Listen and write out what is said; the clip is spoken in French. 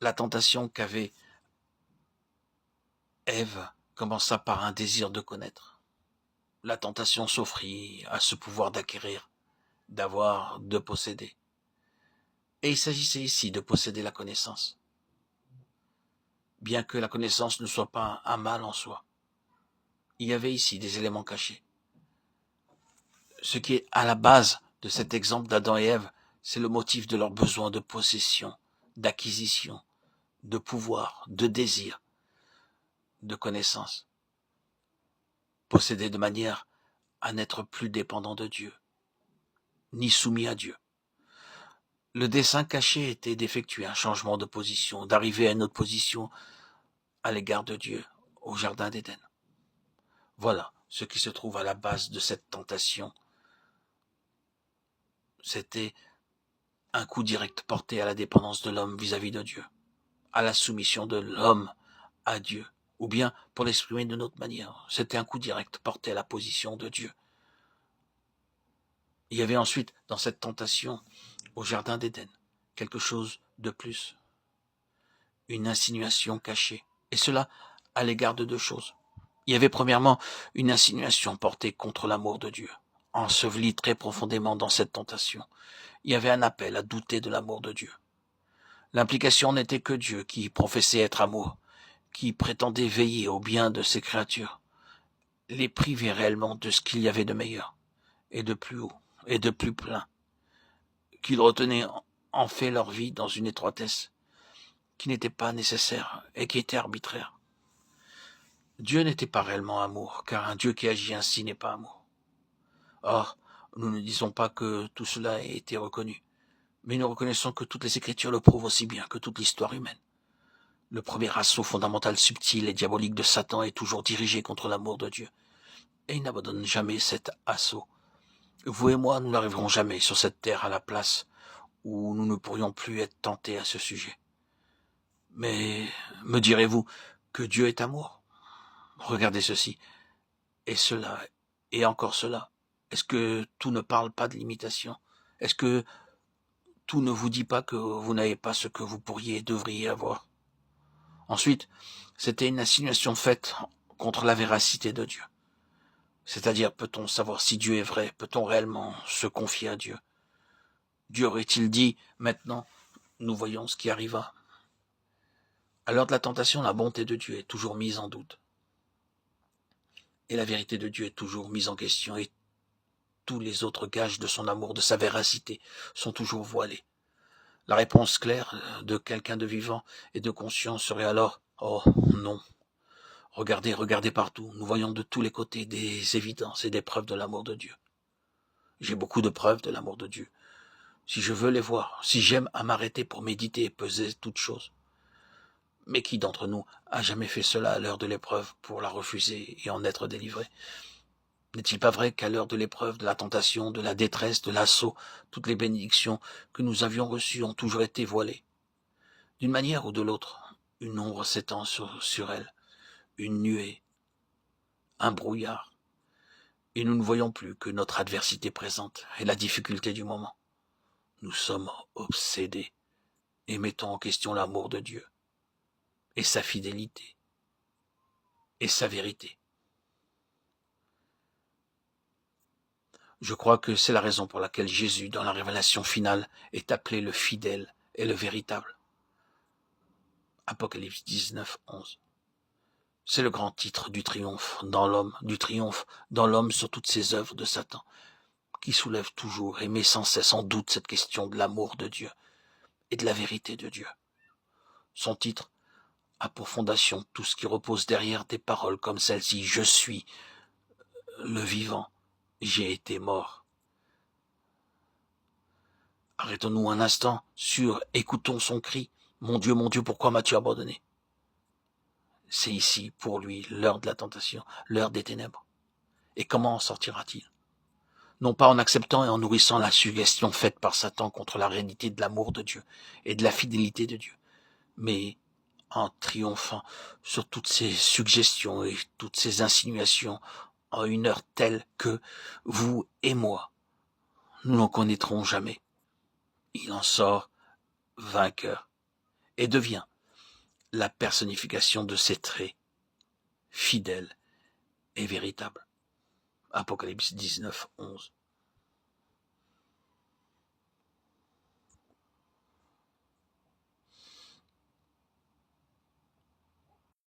La tentation qu'avait Ève commença par un désir de connaître. La tentation s'offrit à ce pouvoir d'acquérir, d'avoir, de posséder. Et il s'agissait ici de posséder la connaissance. Bien que la connaissance ne soit pas un mal en soi, il y avait ici des éléments cachés. Ce qui est à la base de cet exemple d'Adam et Ève, c'est le motif de leur besoin de possession, d'acquisition, de pouvoir, de désir, de connaissance. Posséder de manière à n'être plus dépendant de Dieu, ni soumis à Dieu. Le dessein caché était d'effectuer un changement de position, d'arriver à une autre position à l'égard de Dieu, au jardin d'Éden. Voilà ce qui se trouve à la base de cette tentation. C'était un coup direct porté à la dépendance de l'homme vis-à-vis de Dieu, à la soumission de l'homme à Dieu, ou bien, pour l'exprimer d'une autre manière, c'était un coup direct porté à la position de Dieu. Il y avait ensuite, dans cette tentation, au jardin d'Éden, quelque chose de plus, une insinuation cachée, et cela à l'égard de deux choses. Il y avait premièrement une insinuation portée contre l'amour de Dieu, ensevelie très profondément dans cette tentation. Il y avait un appel à douter de l'amour de Dieu. L'implication n'était que Dieu qui professait être amour, qui prétendait veiller au bien de ses créatures, les priver réellement de ce qu'il y avait de meilleur, et de plus haut, et de plus plein, qu'il retenait en fait leur vie dans une étroitesse qui n'était pas nécessaire et qui était arbitraire. Dieu n'était pas réellement amour, car un Dieu qui agit ainsi n'est pas amour. Or, nous ne disons pas que tout cela ait été reconnu, mais nous reconnaissons que toutes les Écritures le prouvent aussi bien que toute l'histoire humaine. Le premier assaut fondamental, subtil et diabolique de Satan est toujours dirigé contre l'amour de Dieu, et il n'abandonne jamais cet assaut. Vous et moi, nous n'arriverons jamais sur cette terre à la place où nous ne pourrions plus être tentés à ce sujet. Mais me direz-vous que Dieu est amour? Regardez ceci, et cela, et encore cela. Est-ce que tout ne parle pas de l'imitation? Est-ce que tout ne vous dit pas que vous n'avez pas ce que vous pourriez et devriez avoir? Ensuite, c'était une insinuation faite contre la véracité de Dieu. C'est-à-dire, peut-on savoir si Dieu est vrai? Peut-on réellement se confier à Dieu? Dieu aurait-il dit, maintenant, nous voyons ce qui arriva? À l'heure de la tentation, la bonté de Dieu est toujours mise en doute. Et la vérité de Dieu est toujours mise en question, et tous les autres gages de son amour, de sa véracité, sont toujours voilés. La réponse claire de quelqu'un de vivant et de conscience serait alors « Oh non ». Regardez, regardez partout, nous voyons de tous les côtés des évidences et des preuves de l'amour de Dieu. J'ai beaucoup de preuves de l'amour de Dieu. Si je veux les voir, si j'aime à m'arrêter pour méditer et peser toutes choses. Mais qui d'entre nous a jamais fait cela à l'heure de l'épreuve pour la refuser et en être délivré? N'est-il pas vrai qu'à l'heure de l'épreuve, de la tentation, de la détresse, de l'assaut, toutes les bénédictions que nous avions reçues ont toujours été voilées? D'une manière ou de l'autre, une ombre s'étend sur elles, une nuée, un brouillard, et nous ne voyons plus que notre adversité présente et la difficulté du moment. Nous sommes obsédés et mettons en question l'amour de Dieu, et sa fidélité, et sa vérité. Je crois que c'est la raison pour laquelle Jésus, dans la révélation finale, est appelé le fidèle et le véritable. Apocalypse 19, 11. C'est le grand titre du triomphe dans l'homme sur toutes ces œuvres de Satan, qui soulève toujours et met sans cesse en doute cette question de l'amour de Dieu et de la vérité de Dieu. Son titre a pour fondation tout ce qui repose derrière des paroles comme celle-ci. Je suis le vivant, j'ai été mort. Arrêtons-nous un instant écoutons son cri. Mon Dieu, pourquoi m'as-tu abandonné? C'est ici, pour lui, l'heure de la tentation, l'heure des ténèbres. Et comment en sortira-t-il? Non pas en acceptant et en nourrissant la suggestion faite par Satan contre la réalité de l'amour de Dieu et de la fidélité de Dieu, mais en triomphant sur toutes ces suggestions et toutes ces insinuations en une heure telle que vous et moi, nous n'en connaîtrons jamais. Il en sort vainqueur et devient la personnification de ses traits, fidèles et véritables. Apocalypse 19, 11.